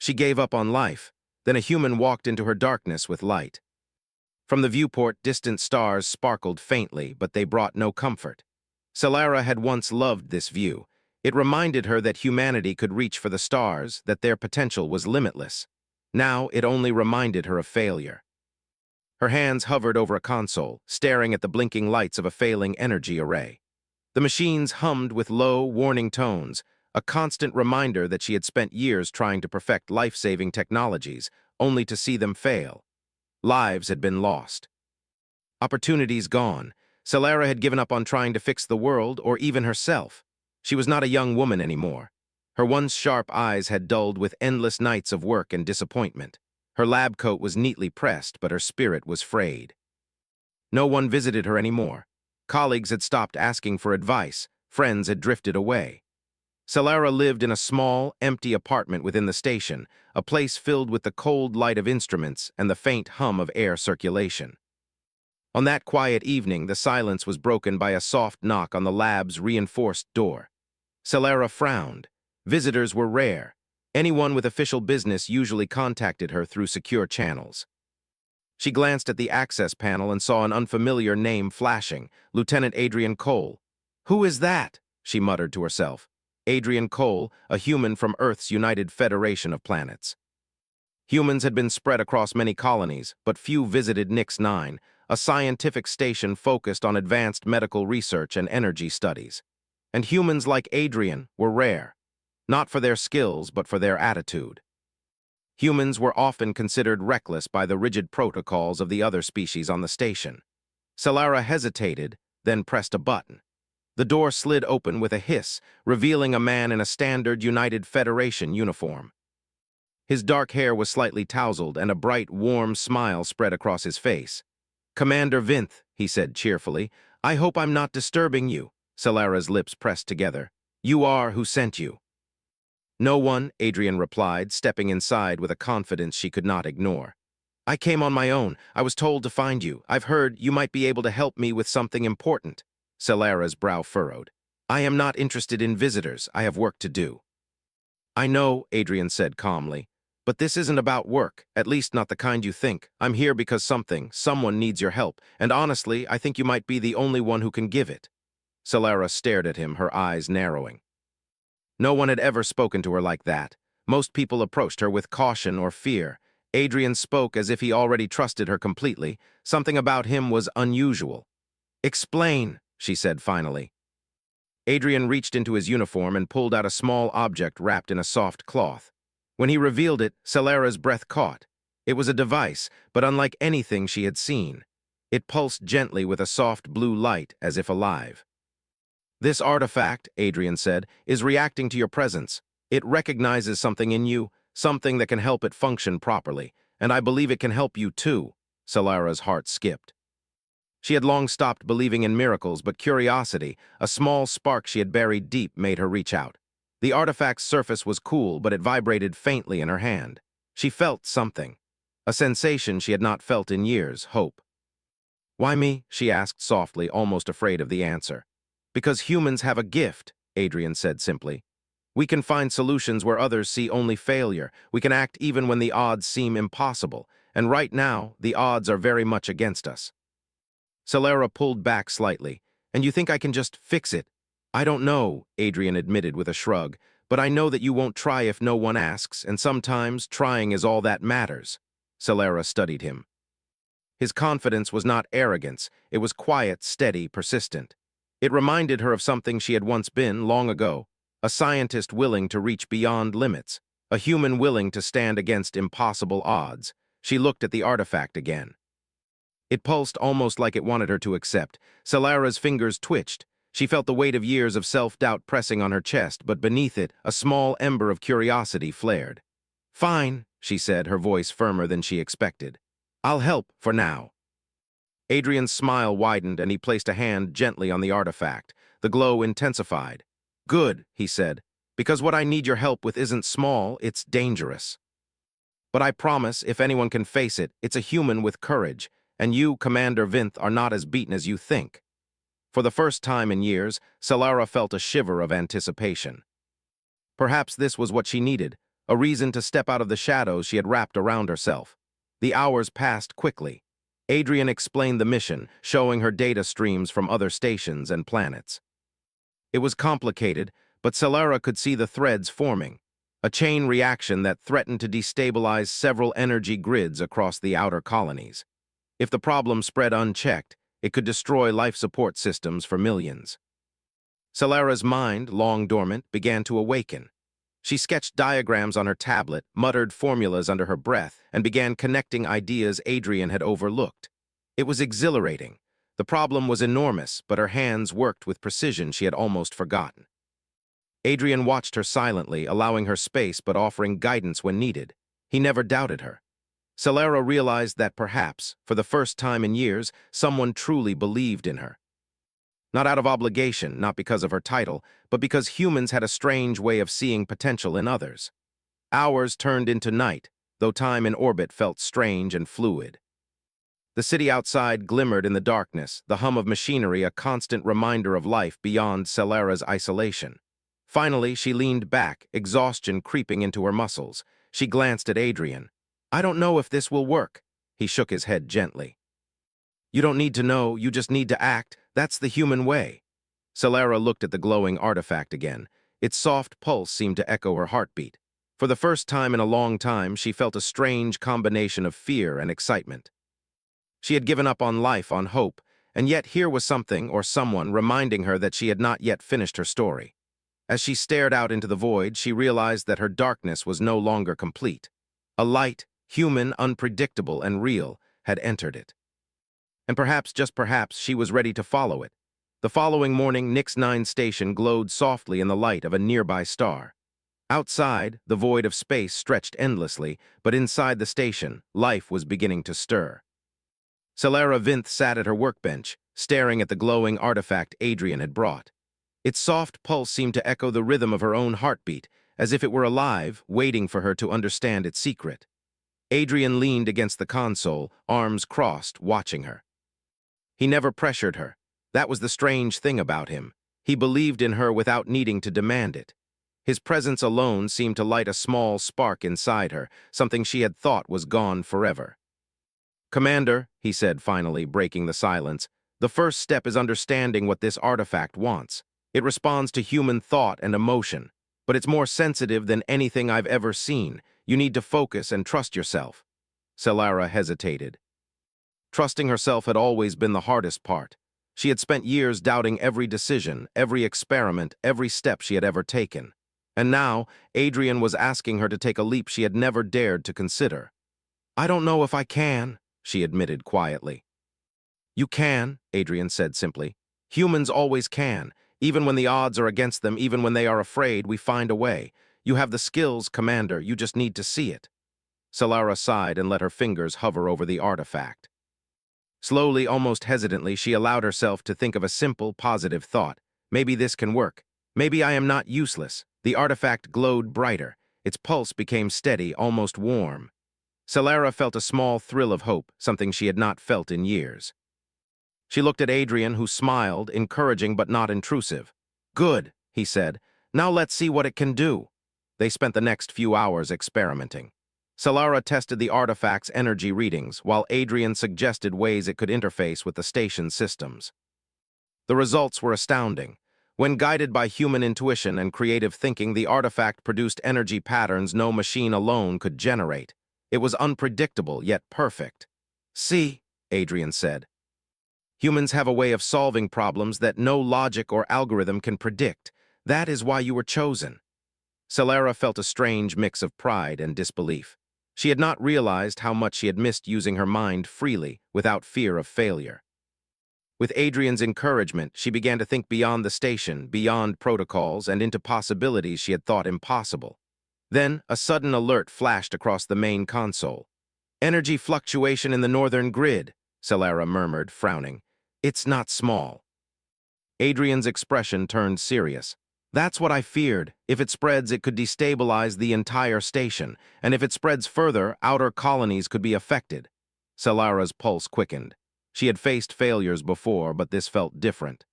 She gave up on life. Then a human walked into her darkness with light. From the viewport, distant stars sparkled faintly, but they brought no comfort. Solara had once loved this view. It reminded her that humanity could reach for the stars, that their potential was limitless. Now it only reminded her of failure. Her hands hovered over a console, staring at the blinking lights of a failing energy array. The machines hummed with low, warning tones, a constant reminder that she had spent years trying to perfect life-saving technologies, only to see them fail. Lives had been lost. Opportunities gone. Solara had given up on trying to fix the world or even herself. She was not a young woman anymore. Her once sharp eyes had dulled with endless nights of work and disappointment. Her lab coat was neatly pressed, but her spirit was frayed. No one visited her anymore. Colleagues had stopped asking for advice. Friends had drifted away. Solara lived in a small, empty apartment within the station, a place filled with the cold light of instruments and the faint hum of air circulation. On that quiet evening, the silence was broken by a soft knock on the lab's reinforced door. Solara frowned. Visitors were rare. Anyone with official business usually contacted her through secure channels. She glanced at the access panel and saw an unfamiliar name flashing, Lieutenant Adrian Cole. "Who is that?" she muttered to herself. Adrian Cole, a human from Earth's United Federation of Planets. Humans had been spread across many colonies, but few visited Nix 9, a scientific station focused on advanced medical research and energy studies. And humans like Adrian were rare, not for their skills but for their attitude. Humans were often considered reckless by the rigid protocols of the other species on the station. Solara hesitated, then pressed a button. The door slid open with a hiss, revealing a man in a standard United Federation uniform. His dark hair was slightly tousled, and a bright, warm smile spread across his face. "Commander Vinth," he said cheerfully, "I hope I'm not disturbing you." Solara's lips pressed together. "You are who sent you." "No one," Adrian replied, stepping inside with a confidence she could not ignore. "I came on my own. I was told to find you. I've heard you might be able to help me with something important." Solara's brow furrowed. "I am not interested in visitors. I have work to do." "I know," Adrian said calmly, "but this isn't about work, at least not the kind you think. I'm here because someone needs your help, and honestly, I think you might be the only one who can give it." Solara stared at him, her eyes narrowing. No one had ever spoken to her like that. Most people approached her with caution or fear. Adrian spoke as if he already trusted her completely. Something about him was unusual. "Explain," she said finally. Adrian reached into his uniform and pulled out a small object wrapped in a soft cloth. When he revealed it, Solara's breath caught. It was a device, but unlike anything she had seen. It pulsed gently with a soft blue light, as if alive. "This artifact," Adrian said, "is reacting to your presence. It recognizes something in you, something that can help it function properly, and I believe it can help you too." Solara's heart skipped. She had long stopped believing in miracles, but curiosity, a small spark she had buried deep, made her reach out. The artifact's surface was cool, but it vibrated faintly in her hand. She felt something, a sensation she had not felt in years, hope. "Why me?" she asked softly, almost afraid of the answer. "Because humans have a gift," Adrian said simply. "We can find solutions where others see only failure. We can act even when the odds seem impossible, and right now, the odds are very much against us." Solara pulled back slightly. "And you think I can just fix it?" "I don't know," Adrian admitted with a shrug, "but I know that you won't try if no one asks, and sometimes trying is all that matters." Solara studied him. His confidence was not arrogance. It was quiet, steady, persistent. It reminded her of something she had once been, long ago, a scientist willing to reach beyond limits, a human willing to stand against impossible odds. She looked at the artifact again. It pulsed almost like it wanted her to accept. Solara's fingers twitched. She felt the weight of years of self-doubt pressing on her chest, but beneath it, a small ember of curiosity flared. "Fine," she said, her voice firmer than she expected. "I'll help for now." Adrian's smile widened and he placed a hand gently on the artifact. The glow intensified. "Good," he said, "because what I need your help with isn't small, it's dangerous. But I promise, if anyone can face it, it's a human with courage. And you, Commander Vinth, are not as beaten as you think." For the first time in years, Solara felt a shiver of anticipation. Perhaps this was what she needed, a reason to step out of the shadows she had wrapped around herself. The hours passed quickly. Adrian explained the mission, showing her data streams from other stations and planets. It was complicated, but Solara could see the threads forming, a chain reaction that threatened to destabilize several energy grids across the outer colonies. If the problem spread unchecked, it could destroy life support systems for millions. Solara's mind, long dormant, began to awaken. She sketched diagrams on her tablet, muttered formulas under her breath, and began connecting ideas Adrian had overlooked. It was exhilarating. The problem was enormous, but her hands worked with precision she had almost forgotten. Adrian watched her silently, allowing her space but offering guidance when needed. He never doubted her. Solara realized that perhaps, for the first time in years, someone truly believed in her. Not out of obligation, not because of her title, but because humans had a strange way of seeing potential in others. Hours turned into night, though time in orbit felt strange and fluid. The city outside glimmered in the darkness, the hum of machinery a constant reminder of life beyond Solara's isolation. Finally, she leaned back, exhaustion creeping into her muscles. She glanced at Adrian. "I don't know if this will work." He shook his head gently. "You don't need to know, you just need to act. That's the human way." Solara looked at the glowing artifact again. Its soft pulse seemed to echo her heartbeat. For the first time in a long time, she felt a strange combination of fear and excitement. She had given up on life, on hope, and yet here was something or someone reminding her that she had not yet finished her story. As she stared out into the void, she realized that her darkness was no longer complete. A light, human, unpredictable, and real, had entered it. And perhaps, just perhaps, she was ready to follow it. The following morning, Nix 9 station glowed softly in the light of a nearby star. Outside, the void of space stretched endlessly, but inside the station, life was beginning to stir. Solara Vinth sat at her workbench, staring at the glowing artifact Adrian had brought. Its soft pulse seemed to echo the rhythm of her own heartbeat, as if it were alive, waiting for her to understand its secret. Adrian leaned against the console, arms crossed, watching her. He never pressured her. That was the strange thing about him. He believed in her without needing to demand it. His presence alone seemed to light a small spark inside her, something she had thought was gone forever. "Commander," he said finally, breaking the silence, "the first step is understanding what this artifact wants. It responds to human thought and emotion, but it's more sensitive than anything I've ever seen. You need to focus and trust yourself." Solara hesitated. Trusting herself had always been the hardest part. She had spent years doubting every decision, every experiment, every step she had ever taken. And now, Adrian was asking her to take a leap she had never dared to consider. "I don't know if I can," she admitted quietly. "You can," Adrian said simply. "Humans always can. Even when the odds are against them, even when they are afraid, we find a way. You have the skills, Commander, you just need to see it." Solara sighed and let her fingers hover over the artifact. Slowly, almost hesitantly, she allowed herself to think of a simple, positive thought. Maybe this can work. Maybe I am not useless. The artifact glowed brighter. Its pulse became steady, almost warm. Solara felt a small thrill of hope, something she had not felt in years. She looked at Adrian, who smiled, encouraging but not intrusive. "Good," he said. "Now let's see what it can do." They spent the next few hours experimenting. Solara tested the artifact's energy readings, while Adrian suggested ways it could interface with the station's systems. The results were astounding. When guided by human intuition and creative thinking, the artifact produced energy patterns no machine alone could generate. It was unpredictable, yet perfect. "See," Adrian said. "Humans have a way of solving problems that no logic or algorithm can predict. That is why you were chosen." Solara felt a strange mix of pride and disbelief. She had not realized how much she had missed using her mind freely, without fear of failure. With Adrian's encouragement, she began to think beyond the station, beyond protocols, and into possibilities she had thought impossible. Then, a sudden alert flashed across the main console. "Energy fluctuation in the northern grid," Solara murmured, frowning. "It's not small." Adrian's expression turned serious. "That's what I feared. If it spreads, it could destabilize the entire station, and if it spreads further, outer colonies could be affected." Solara's pulse quickened. She had faced failures before, but this felt different.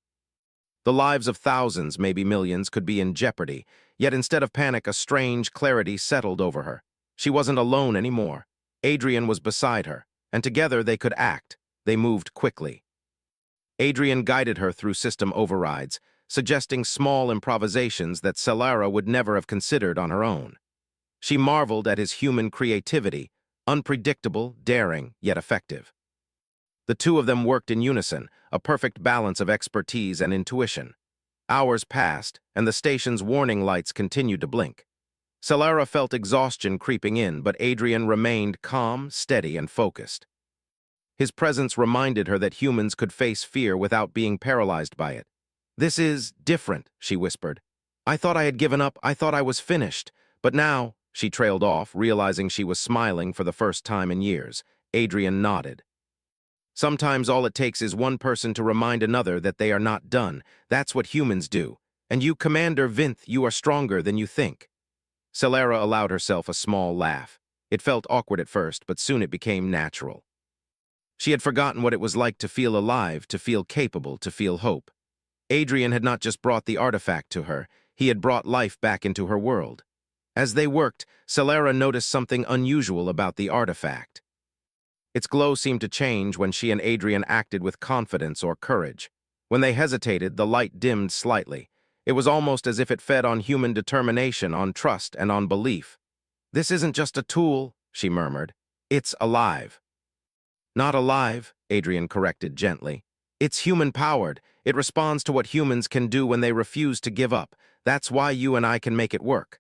The lives of thousands, maybe millions, could be in jeopardy, yet instead of panic, a strange clarity settled over her. She wasn't alone anymore. Adrian was beside her, and together they could act. They moved quickly. Adrian guided her through system overrides, suggesting small improvisations that Solara would never have considered on her own. She marveled at his human creativity, unpredictable, daring, yet effective. The two of them worked in unison, a perfect balance of expertise and intuition. Hours passed, and the station's warning lights continued to blink. Solara felt exhaustion creeping in, but Adrian remained calm, steady, and focused. His presence reminded her that humans could face fear without being paralyzed by it. "This is different," she whispered. "I thought I had given up, I thought I was finished. But now," she trailed off, realizing she was smiling for the first time in years. Adrian nodded. "Sometimes all it takes is one person to remind another that they are not done. That's what humans do. And you, Commander Vinth, you are stronger than you think." Solara allowed herself a small laugh. It felt awkward at first, but soon it became natural. She had forgotten what it was like to feel alive, to feel capable, to feel hope. Adrian had not just brought the artifact to her, he had brought life back into her world. As they worked, Solara noticed something unusual about the artifact. Its glow seemed to change when she and Adrian acted with confidence or courage. When they hesitated, the light dimmed slightly. It was almost as if it fed on human determination, on trust, and on belief. "This isn't just a tool," she murmured. "It's alive." "Not alive," Adrian corrected gently. "It's human-powered. It responds to what humans can do when they refuse to give up. That's why you and I can make it work."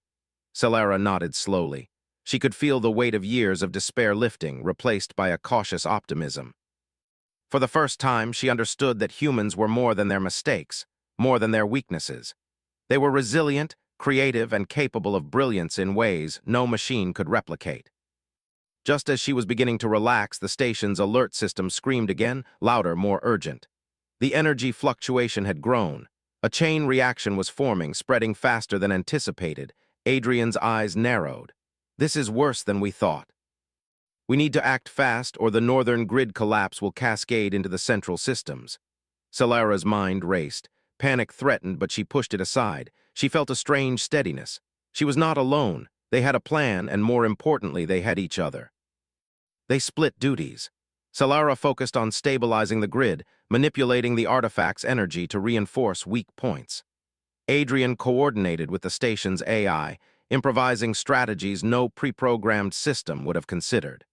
Solara nodded slowly. She could feel the weight of years of despair lifting, replaced by a cautious optimism. For the first time, she understood that humans were more than their mistakes, more than their weaknesses. They were resilient, creative, and capable of brilliance in ways no machine could replicate. Just as she was beginning to relax, the station's alert system screamed again, louder, more urgent. The energy fluctuation had grown. A chain reaction was forming, spreading faster than anticipated. Adrian's eyes narrowed. "This is worse than we thought. We need to act fast, or the northern grid collapse will cascade into the central systems." Solara's mind raced. Panic threatened, but she pushed it aside. She felt a strange steadiness. She was not alone. They had a plan, and more importantly, they had each other. They split duties. Solara focused on stabilizing the grid, manipulating the artifact's energy to reinforce weak points. Adrian coordinated with the station's AI, improvising strategies no pre-programmed system would have considered.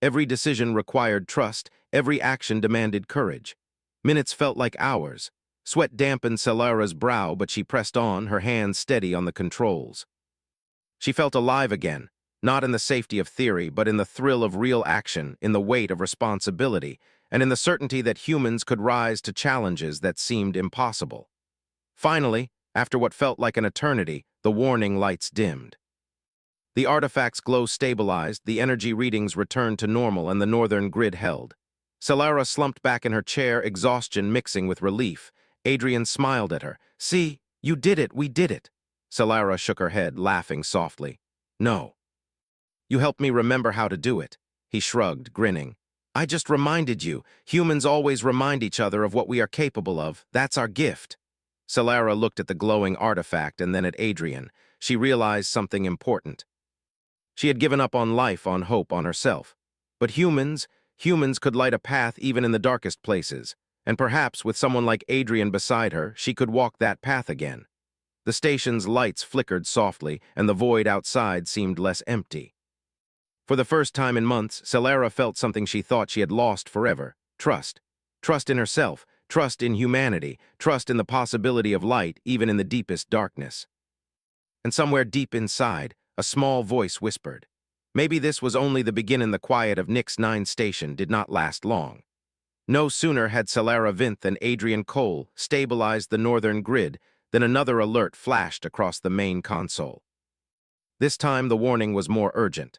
Every decision required trust, every action demanded courage. Minutes felt like hours. Sweat dampened Solara's brow, but she pressed on, her hands steady on the controls. She felt alive again, not in the safety of theory, but in the thrill of real action, in the weight of responsibility, and in the certainty that humans could rise to challenges that seemed impossible. Finally, after what felt like an eternity, the warning lights dimmed. The artifact's glow stabilized, the energy readings returned to normal, and the northern grid held. Solara slumped back in her chair, exhaustion mixing with relief. Adrian smiled at her. "See, you did it, we did it." Solara shook her head, laughing softly. "No. You helped me remember how to do it." He shrugged, grinning. "I just reminded you. Humans always remind each other of what we are capable of. That's our gift." Solara looked at the glowing artifact and then at Adrian. She realized something important. She had given up on life, on hope, on herself. But humans could light a path even in the darkest places, and perhaps with someone like Adrian beside her, she could walk that path again. The station's lights flickered softly, and the void outside seemed less empty. For the first time in months, Solara felt something she thought she had lost forever: trust. Trust in herself, trust in humanity, trust in the possibility of light even in the deepest darkness. And somewhere deep inside, a small voice whispered. Maybe this was only the beginning. The quiet of Nix 9 station did not last long. No sooner had Solara Vinth and Adrian Cole stabilized the northern grid than another alert flashed across the main console. This time the warning was more urgent.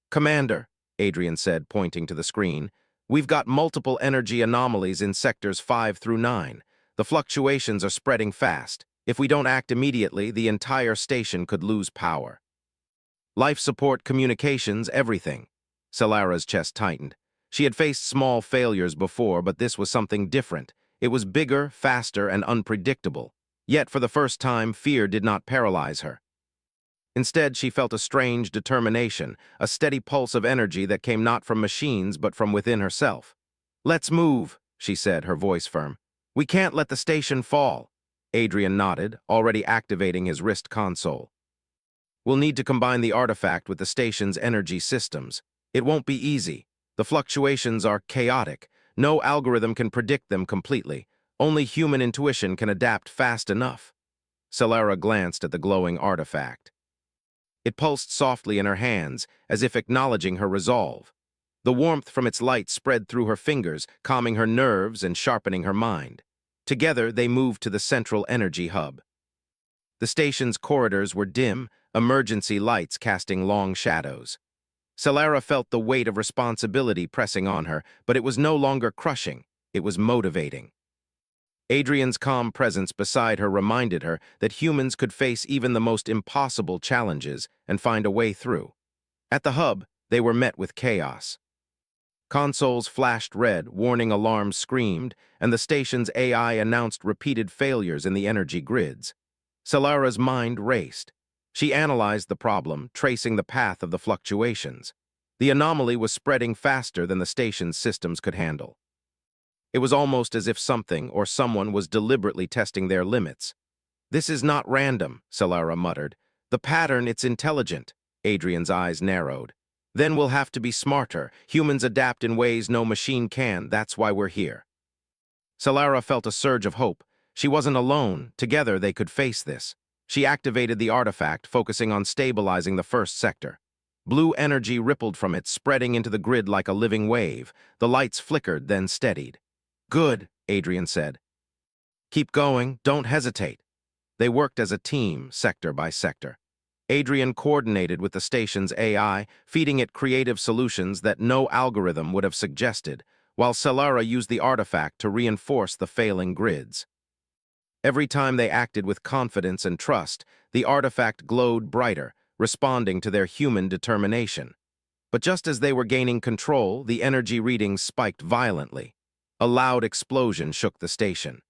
"Commander," Adrian said, pointing to the screen, "we've got multiple energy anomalies in sectors 5 through 9. The fluctuations are spreading fast. If we don't act immediately, the entire station could lose power. Life support, communications, everything." Solara's chest tightened. She had faced small failures before, but this was something different. It was bigger, faster, and unpredictable. Yet, for the first time, fear did not paralyze her. Instead, she felt a strange determination, a steady pulse of energy that came not from machines but from within herself. "Let's move," she said, her voice firm. "We can't let the station fall." Adrian nodded, already activating his wrist console. "We'll need to combine the artifact with the station's energy systems. It won't be easy. The fluctuations are chaotic. No algorithm can predict them completely. Only human intuition can adapt fast enough." Solara glanced at the glowing artifact. It pulsed softly in her hands, as if acknowledging her resolve. The warmth from its light spread through her fingers, calming her nerves and sharpening her mind. Together, they moved to the central energy hub. The station's corridors were dim, emergency lights casting long shadows. Solara felt the weight of responsibility pressing on her, but it was no longer crushing. It was motivating. Adrian's calm presence beside her reminded her that humans could face even the most impossible challenges and find a way through. At the hub, they were met with chaos. Consoles flashed red, warning alarms screamed, and the station's AI announced repeated failures in the energy grids. Solara's mind raced. She analyzed the problem, tracing the path of the fluctuations. The anomaly was spreading faster than the station's systems could handle. It was almost as if something or someone was deliberately testing their limits. "This is not random," Solara muttered. "The pattern, it's intelligent." Adrian's eyes narrowed. "Then we'll have to be smarter. Humans adapt in ways no machine can. That's why we're here." Solara felt a surge of hope. She wasn't alone. Together, they could face this. She activated the artifact, focusing on stabilizing the first sector. Blue energy rippled from it, spreading into the grid like a living wave. The lights flickered, then steadied. "Good," Adrian said. "Keep going. Don't hesitate." They worked as a team, sector by sector. Adrian coordinated with the station's AI, feeding it creative solutions that no algorithm would have suggested, while Solara used the artifact to reinforce the failing grids. Every time they acted with confidence and trust, the artifact glowed brighter, responding to their human determination. But just as they were gaining control, the energy readings spiked violently. A loud explosion shook the station.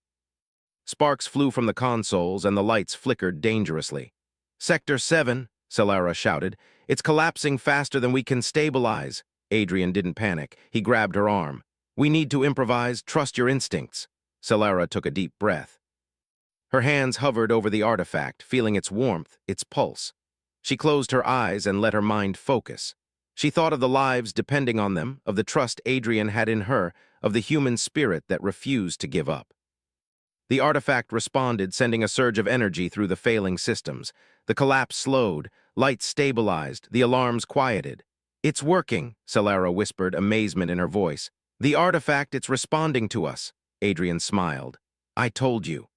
Sparks flew from the consoles and the lights flickered dangerously. "Sector 7, Solara shouted. "It's collapsing faster than we can stabilize." Adrian didn't panic. He grabbed her arm. "We need to improvise. Trust your instincts." Solara took a deep breath. Her hands hovered over the artifact, feeling its warmth, its pulse. She closed her eyes and let her mind focus. She thought of the lives depending on them, of the trust Adrian had in her, of the human spirit that refused to give up. The artifact responded, sending a surge of energy through the failing systems. The collapse slowed, lights stabilized, the alarms quieted. "It's working," Solara whispered, amazement in her voice. "The artifact, it's responding to us." Adrian smiled. "I told you."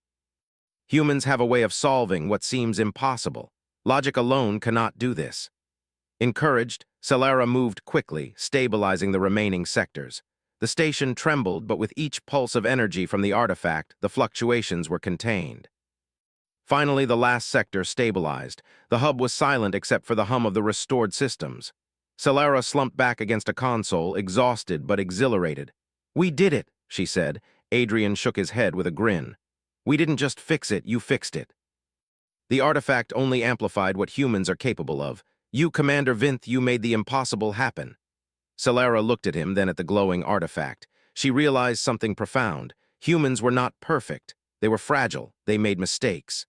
Humans have a way of solving what seems impossible. Logic alone cannot do this. Encouraged, Solara moved quickly, stabilizing the remaining sectors. The station trembled, but with each pulse of energy from the artifact, the fluctuations were contained. Finally, the last sector stabilized. The hub was silent except for the hum of the restored systems. Solara slumped back against a console, exhausted but exhilarated. "We did it," she said. Adrian shook his head with a grin. "We didn't just fix it, you fixed it." The artifact only amplified what humans are capable of. "You, Commander Vinth, you made the impossible happen." Solara looked at him, then at the glowing artifact. She realized something profound. Humans were not perfect. They were fragile. They made mistakes.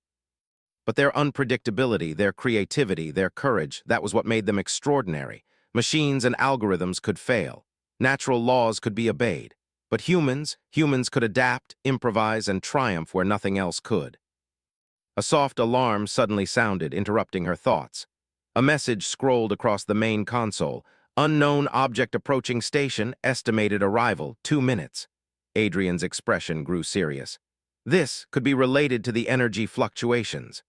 But their unpredictability, their creativity, their courage, that was what made them extraordinary. Machines and algorithms could fail. Natural laws could be obeyed. But humans could adapt, improvise, and triumph where nothing else could. A soft alarm suddenly sounded, interrupting her thoughts. A message scrolled across the main console. "Unknown object approaching station, estimated arrival, 2 minutes." Adrian's expression grew serious. This could be related to the energy fluctuations.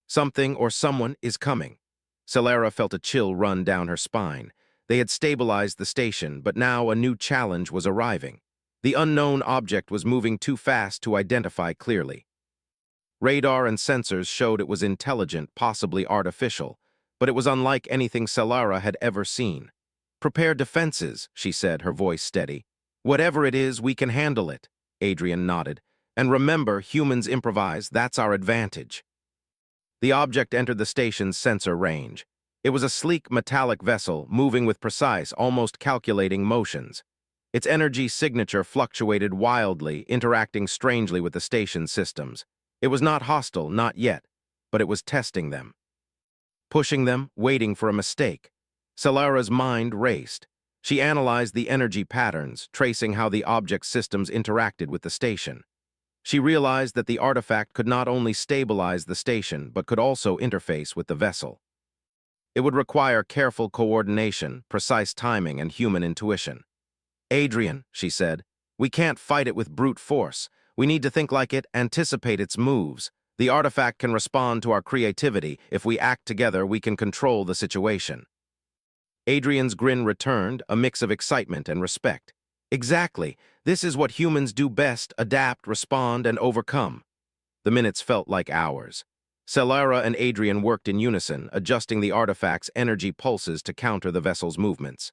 Something or someone is coming. Solara felt a chill run down her spine. They had stabilized the station, but now a new challenge was arriving. The unknown object was moving too fast to identify clearly. Radar and sensors showed it was intelligent, possibly artificial, but it was unlike anything Solara had ever seen. "Prepare defenses," she said, her voice steady. "Whatever it is, we can handle it." Adrian nodded. "And remember, humans improvise, that's our advantage." The object entered the station's sensor range. It was a sleek metallic vessel moving with precise, almost calculating motions. Its energy signature fluctuated wildly, interacting strangely with the station's systems. It was not hostile, not yet, but it was testing them. Pushing them, waiting for a mistake. Solara's mind raced. She analyzed the energy patterns, tracing how the object's systems interacted with the station. She realized that the artifact could not only stabilize the station, but could also interface with the vessel. It would require careful coordination, precise timing, and human intuition. "Adrian," she said, "we can't fight it with brute force. We need to think like it, anticipate its moves. The artifact can respond to our creativity. If we act together, we can control the situation." Adrian's grin returned, a mix of excitement and respect. "Exactly. This is what humans do best: adapt, respond, and overcome." The minutes felt like hours. Solara and Adrian worked in unison, adjusting the artifact's energy pulses to counter the vessel's movements.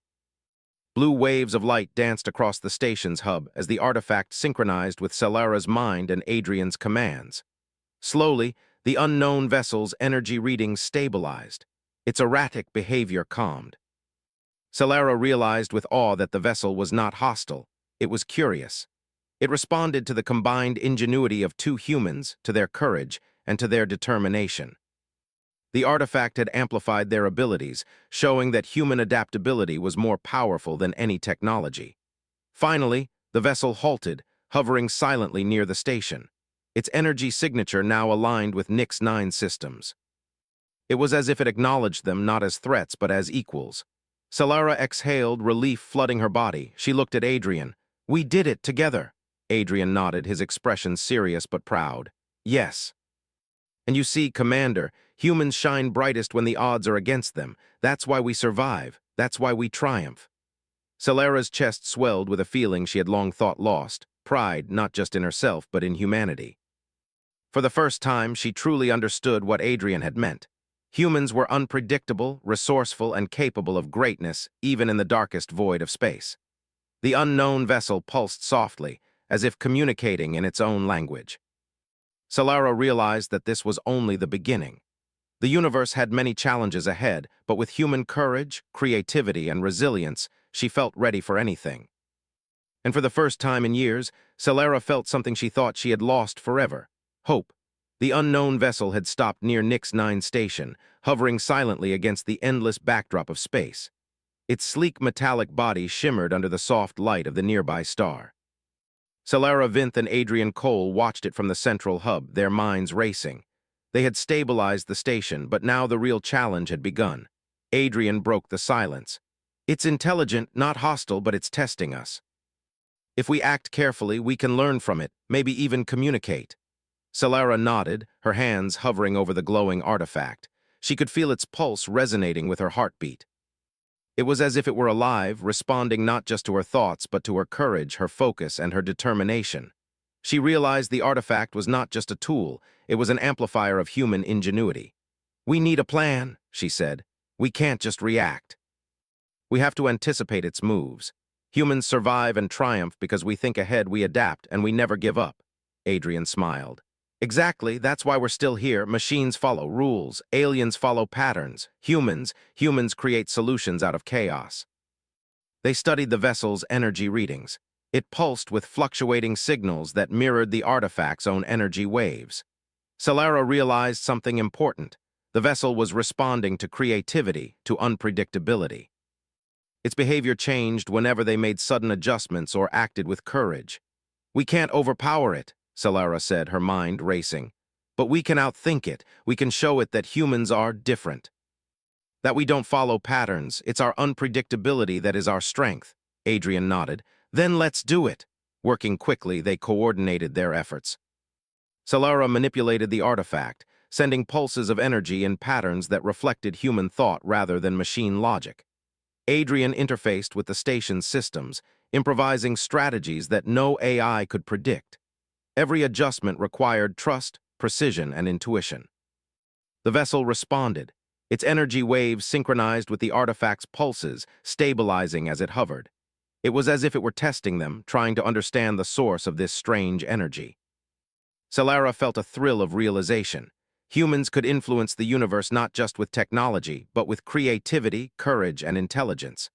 Blue waves of light danced across the station's hub as the artifact synchronized with Solara's mind and Adrian's commands. Slowly, the unknown vessel's energy readings stabilized. Its erratic behavior calmed. Solara realized with awe that the vessel was not hostile. It was curious. It responded to the combined ingenuity of two humans, to their courage, and to their determination. The artifact had amplified their abilities, showing that human adaptability was more powerful than any technology. Finally, the vessel halted, hovering silently near the station. Its energy signature now aligned with Nix-9 systems. It was as if it acknowledged them not as threats but as equals. Solara exhaled, relief flooding her body. She looked at Adrian. "We did it together." Adrian nodded, his expression serious but proud. "Yes." "And you see, Commander, humans shine brightest when the odds are against them. That's why we survive. That's why we triumph." Solara's chest swelled with a feeling she had long thought lost, pride not just in herself but in humanity. For the first time, she truly understood what Adrian had meant. Humans were unpredictable, resourceful, and capable of greatness, even in the darkest void of space. The unknown vessel pulsed softly, as if communicating in its own language. Solara realized that this was only the beginning. The universe had many challenges ahead, but with human courage, creativity, and resilience, she felt ready for anything. And for the first time in years, Solara felt something she thought she had lost forever: hope. The unknown vessel had stopped near Nix-9 station, hovering silently against the endless backdrop of space. Its sleek metallic body shimmered under the soft light of the nearby star. Solara Vinth and Adrian Cole watched it from the central hub, their minds racing. They had stabilized the station, but now the real challenge had begun. Adrian broke the silence. "It's intelligent, not hostile, but it's testing us. If we act carefully, we can learn from it, maybe even communicate." Solara nodded, her hands hovering over the glowing artifact. She could feel its pulse resonating with her heartbeat. It was as if it were alive, responding not just to her thoughts, but to her courage, her focus, and her determination. She realized the artifact was not just a tool, it was an amplifier of human ingenuity. "We need a plan," she said. "We can't just react. We have to anticipate its moves. Humans survive and triumph because we think ahead, we adapt, and we never give up." Adrian smiled. "Exactly, that's why we're still here. Machines follow rules, aliens follow patterns. Humans create solutions out of chaos." They studied the vessel's energy readings. It pulsed with fluctuating signals that mirrored the artifact's own energy waves. Solara realized something important. The vessel was responding to creativity, to unpredictability. Its behavior changed whenever they made sudden adjustments or acted with courage. "We can't overpower it," Solara said, her mind racing. "But we can outthink it. We can show it that humans are different. That we don't follow patterns. It's our unpredictability that is our strength." Adrian nodded. "Then let's do it." Working quickly, they coordinated their efforts. Solara manipulated the artifact, sending pulses of energy in patterns that reflected human thought rather than machine logic. Adrian interfaced with the station's systems, improvising strategies that no AI could predict. Every adjustment required trust, precision, and intuition. The vessel responded. Its energy waves synchronized with the artifact's pulses, stabilizing as it hovered. It was as if it were testing them, trying to understand the source of this strange energy. Solara felt a thrill of realization. Humans could influence the universe not just with technology, but with creativity, courage, and intelligence.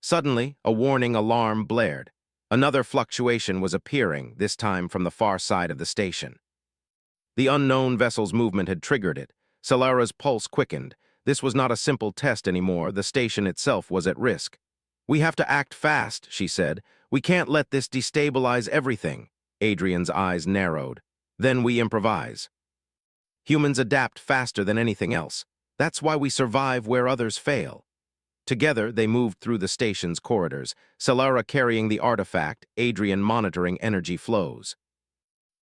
Suddenly, a warning alarm blared. Another fluctuation was appearing, this time from the far side of the station. The unknown vessel's movement had triggered it. Solara's pulse quickened. This was not a simple test anymore. The station itself was at risk. "We have to act fast," she said. "We can't let this destabilize everything." Adrian's eyes narrowed. "Then we improvise." Humans adapt faster than anything else. That's why we survive where others fail. Together, they moved through the station's corridors, Solara carrying the artifact, Adrian monitoring energy flows.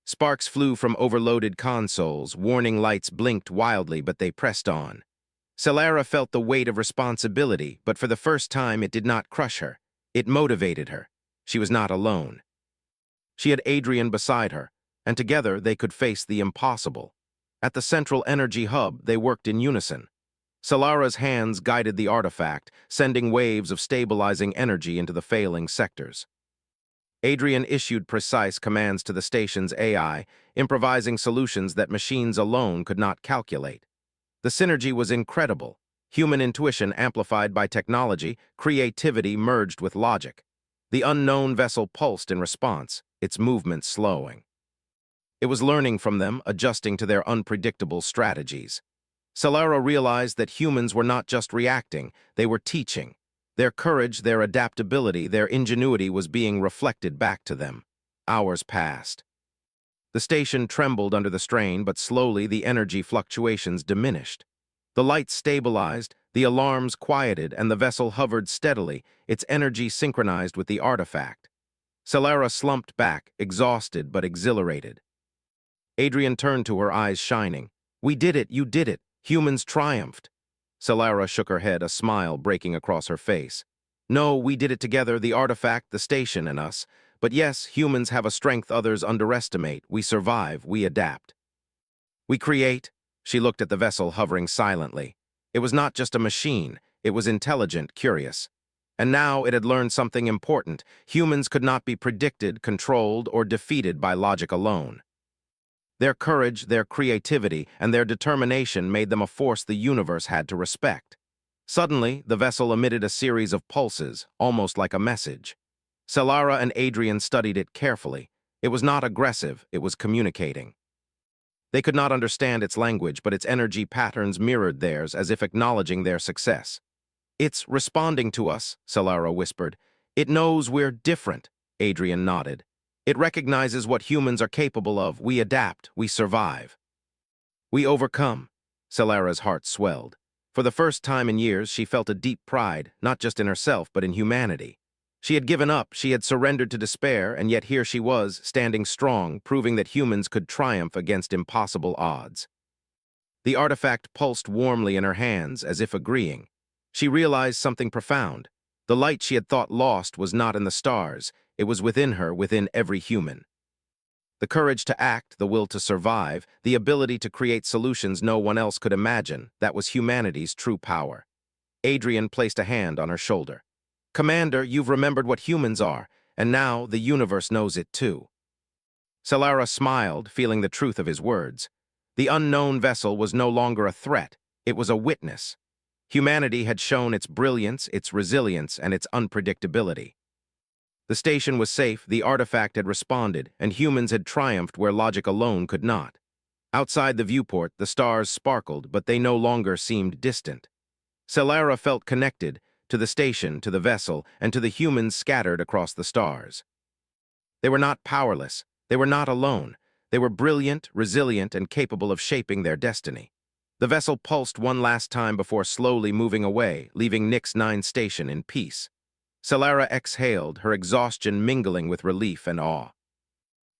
Sparks flew from overloaded consoles, warning lights blinked wildly, but they pressed on. Solara felt the weight of responsibility, but for the first time it did not crush her. It motivated her. She was not alone. She had Adrian beside her, and together they could face the impossible. At the central energy hub, they worked in unison. Solara's hands guided the artifact, sending waves of stabilizing energy into the failing sectors. Adrian issued precise commands to the station's AI, improvising solutions that machines alone could not calculate. The synergy was incredible. Human intuition amplified by technology, creativity merged with logic. The unknown vessel pulsed in response, its movements slowing. It was learning from them, adjusting to their unpredictable strategies. Solara realized that humans were not just reacting, they were teaching. Their courage, their adaptability, their ingenuity was being reflected back to them. Hours passed. The station trembled under the strain, but slowly the energy fluctuations diminished. The lights stabilized, the alarms quieted, and the vessel hovered steadily, its energy synchronized with the artifact. Solara slumped back, exhausted but exhilarated. Adrian turned to her, eyes shining. "We did it, you did it. Humans triumphed." Solara shook her head, a smile breaking across her face. "No, we did it together, the artifact, the station, and us. But yes, humans have a strength others underestimate. We survive, we adapt. We create." She looked at the vessel hovering silently. It was not just a machine, it was intelligent, curious. And now it had learned something important. Humans could not be predicted, controlled, or defeated by logic alone. Their courage, their creativity, and their determination made them a force the universe had to respect. Suddenly, the vessel emitted a series of pulses, almost like a message. Solara and Adrian studied it carefully. It was not aggressive, it was communicating. They could not understand its language, but its energy patterns mirrored theirs, as if acknowledging their success. "It's responding to us," Solara whispered. "It knows we're different," Adrian nodded. "It recognizes what humans are capable of. We adapt, we survive. We overcome." Solara's heart swelled. For the first time in years, she felt a deep pride, not just in herself, but in humanity. She had given up, she had surrendered to despair, and yet here she was, standing strong, proving that humans could triumph against impossible odds. The artifact pulsed warmly in her hands, as if agreeing. She realized something profound. The light she had thought lost was not in the stars, it was within her, within every human. The courage to act, the will to survive, the ability to create solutions no one else could imagine, that was humanity's true power. Adrian placed a hand on her shoulder. "Commander, you've remembered what humans are, and now the universe knows it too." Solara smiled, feeling the truth of his words. The unknown vessel was no longer a threat, it was a witness. Humanity had shown its brilliance, its resilience, and its unpredictability. The station was safe, the artifact had responded, and humans had triumphed where logic alone could not. Outside the viewport, the stars sparkled, but they no longer seemed distant. Solara felt connected, to the station, to the vessel, and to the humans scattered across the stars. They were not powerless, they were not alone. They were brilliant, resilient, and capable of shaping their destiny. The vessel pulsed one last time before slowly moving away, leaving Nix 9 station in peace. Solara exhaled, her exhaustion mingling with relief and awe.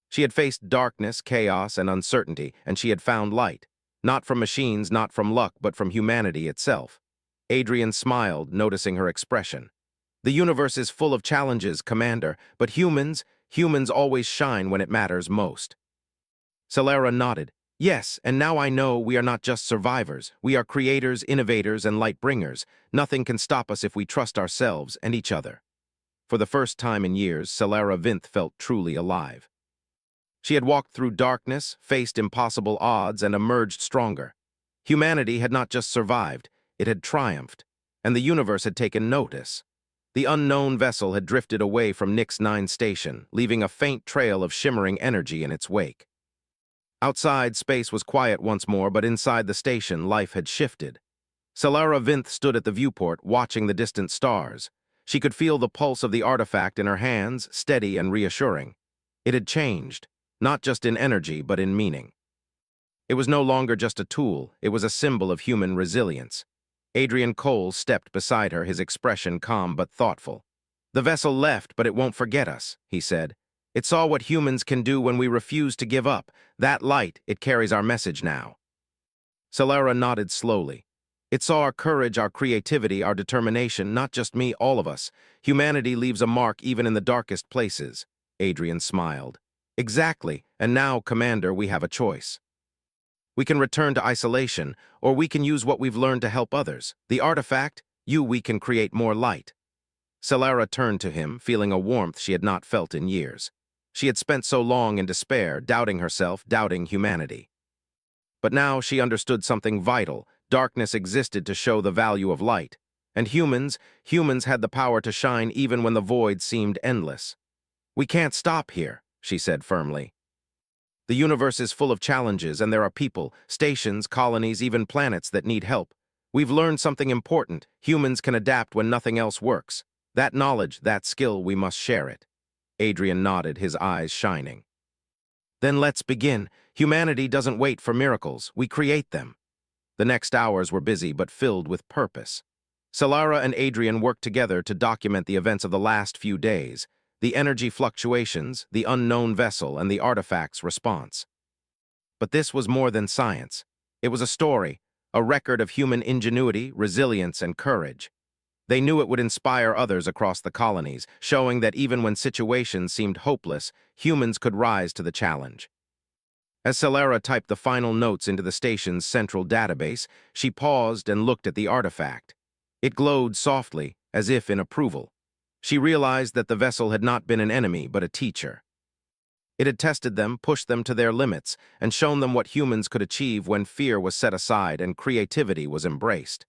She had faced darkness, chaos, and uncertainty, and she had found light. Not from machines, not from luck, but from humanity itself. Adrian smiled, noticing her expression. "The universe is full of challenges, Commander, but humans always shine when it matters most." Solara nodded. "Yes, and now I know we are not just survivors. We are creators, innovators, and light bringers. Nothing can stop us if we trust ourselves and each other." For the first time in years, Celara Vinth felt truly alive. She had walked through darkness, faced impossible odds, and emerged stronger. Humanity had not just survived, it had triumphed, and the universe had taken notice. The unknown vessel had drifted away from Nix 9 station, leaving a faint trail of shimmering energy in its wake. Outside, space was quiet once more, but inside the station, life had shifted. Celara Vinth stood at the viewport, watching the distant stars. She could feel the pulse of the artifact in her hands, steady and reassuring. It had changed, not just in energy, but in meaning. It was no longer just a tool, it was a symbol of human resilience. Adrian Cole stepped beside her, his expression calm but thoughtful. "The vessel left, but it won't forget us," he said. "It saw what humans can do when we refuse to give up. That light, it carries our message now." Celara nodded slowly. "It saw our courage, our creativity, our determination, not just me, all of us. Humanity leaves a mark even in the darkest places." Adrian smiled. "Exactly, and now, Commander, we have a choice. We can return to isolation, or we can use what we've learned to help others. The artifact, we can create more light." Celara turned to him, feeling a warmth she had not felt in years. She had spent so long in despair, doubting herself, doubting humanity. But now she understood something vital. Darkness existed to show the value of light. And humans had the power to shine even when the void seemed endless. "We can't stop here," she said firmly. "The universe is full of challenges, and there are people, stations, colonies, even planets that need help. We've learned something important. Humans can adapt when nothing else works. That knowledge, that skill, we must share it." Adrian nodded, his eyes shining. "Then let's begin. Humanity doesn't wait for miracles. We create them." The next hours were busy but filled with purpose. Celara and Adrian worked together to document the events of the last few days, the energy fluctuations, the unknown vessel, and the artifact's response. But this was more than science. It was a story, a record of human ingenuity, resilience, and courage. They knew it would inspire others across the colonies, showing that even when situations seemed hopeless, humans could rise to the challenge. As Celara typed the final notes into the station's central database, she paused and looked at the artifact. It glowed softly, as if in approval. She realized that the vessel had not been an enemy, but a teacher. It had tested them, pushed them to their limits, and shown them what humans could achieve when fear was set aside and creativity was embraced.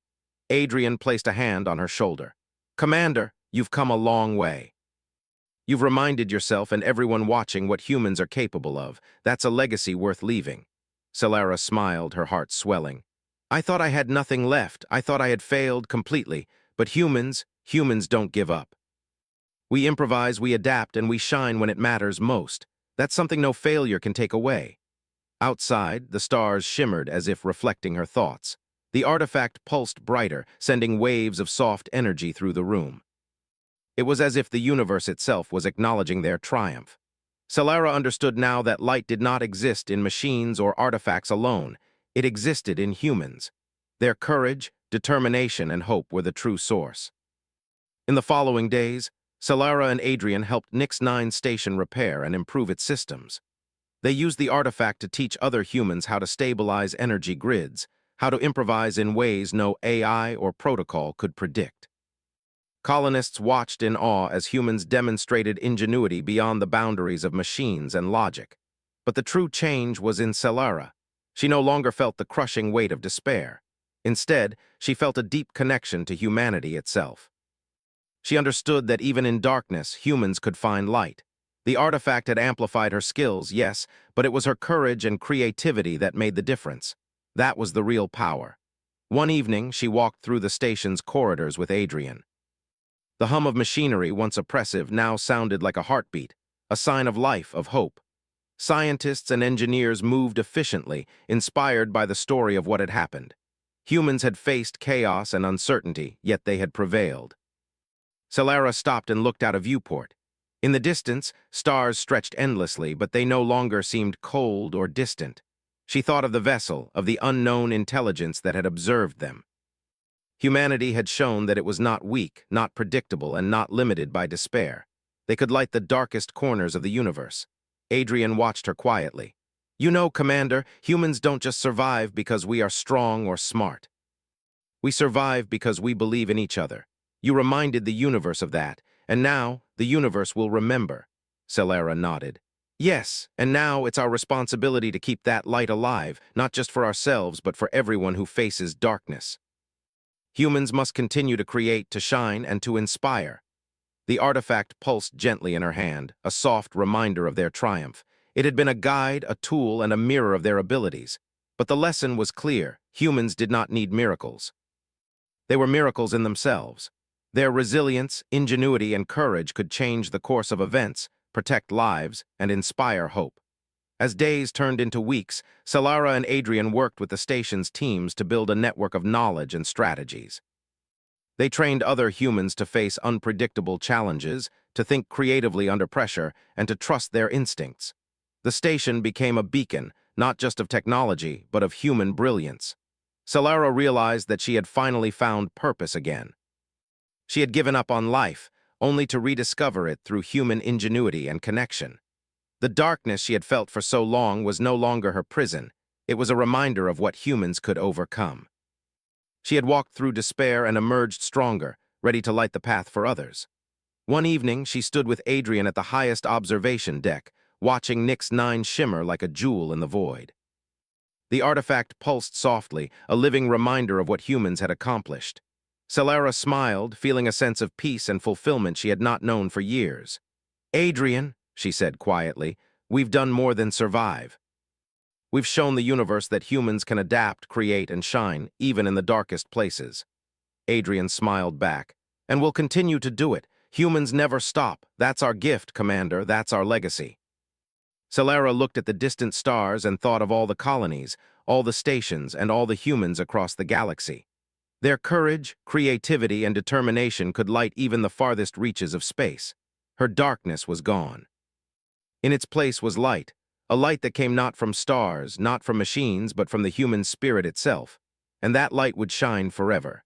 Adrian placed a hand on her shoulder. "Commander, you've come a long way. You've reminded yourself and everyone watching what humans are capable of. That's a legacy worth leaving." Celara smiled, her heart swelling. "I thought I had nothing left. I thought I had failed completely. But humans don't give up. We improvise, we adapt, and we shine when it matters most. That's something no failure can take away." Outside, the stars shimmered as if reflecting her thoughts. The artifact pulsed brighter, sending waves of soft energy through the room. It was as if the universe itself was acknowledging their triumph. Celara understood now that light did not exist in machines or artifacts alone. It existed in humans. Their courage, determination, and hope were the true source. In the following days, Celara and Adrian helped Nix 9 station repair and improve its systems. They used the artifact to teach other humans how to stabilize energy grids, how to improvise in ways no AI or protocol could predict. Colonists watched in awe as humans demonstrated ingenuity beyond the boundaries of machines and logic. But the true change was in Celara. She no longer felt the crushing weight of despair. Instead, she felt a deep connection to humanity itself. She understood that even in darkness, humans could find light. The artifact had amplified her skills, yes, but it was her courage and creativity that made the difference. That was the real power. One evening, she walked through the station's corridors with Adrian. The hum of machinery, once oppressive, now sounded like a heartbeat, a sign of life, of hope. Scientists and engineers moved efficiently, inspired by the story of what had happened. Humans had faced chaos and uncertainty, yet they had prevailed. Celara stopped and looked out a viewport. In the distance, stars stretched endlessly, but they no longer seemed cold or distant. She thought of the vessel, of the unknown intelligence that had observed them. Humanity had shown that it was not weak, not predictable, and not limited by despair. They could light the darkest corners of the universe. Adrian watched her quietly. "You know, Commander, humans don't just survive because we are strong or smart. We survive because we believe in each other. You reminded the universe of that, And now, the universe will remember. Celera nodded. Yes, and now it's our responsibility to keep that light alive, not just for ourselves, but for everyone who faces darkness. Humans must continue to create, to shine, and to inspire. The artifact pulsed gently in her hand, a soft reminder of their triumph. It had been a guide, a tool, and a mirror of their abilities. But the lesson was clear: humans did not need miracles. They were miracles in themselves. Their resilience, ingenuity, and courage could change the course of events, protect lives, and inspire hope. As days turned into weeks, Solara and Adrian worked with the station's teams to build a network of knowledge and strategies. They trained other humans to face unpredictable challenges, to think creatively under pressure, and to trust their instincts. The station became a beacon, not just of technology, but of human brilliance. Solara realized that she had finally found purpose again. She had given up on life, only to rediscover it through human ingenuity and connection. The darkness she had felt for so long was no longer her prison. It was a reminder of what humans could overcome. She had walked through despair and emerged stronger, ready to light the path for others. One evening, she stood with Adrian at the highest observation deck, watching Nyx 9 shimmer like a jewel in the void. The artifact pulsed softly, a living reminder of what humans had accomplished. Solara smiled, feeling a sense of peace and fulfillment she had not known for years. "Adrian," she said quietly, "we've done more than survive. We've shown the universe that humans can adapt, create, and shine, even in the darkest places." Adrian smiled back. "And we'll continue to do it. Humans never stop. That's our gift, Commander. That's our legacy." Solara looked at the distant stars and thought of all the colonies, all the stations, and all the humans across the galaxy. Their courage, creativity, and determination could light even the farthest reaches of space. Her darkness was gone. In its place was light, a light that came not from stars, not from machines, but from the human spirit itself. And that light would shine forever.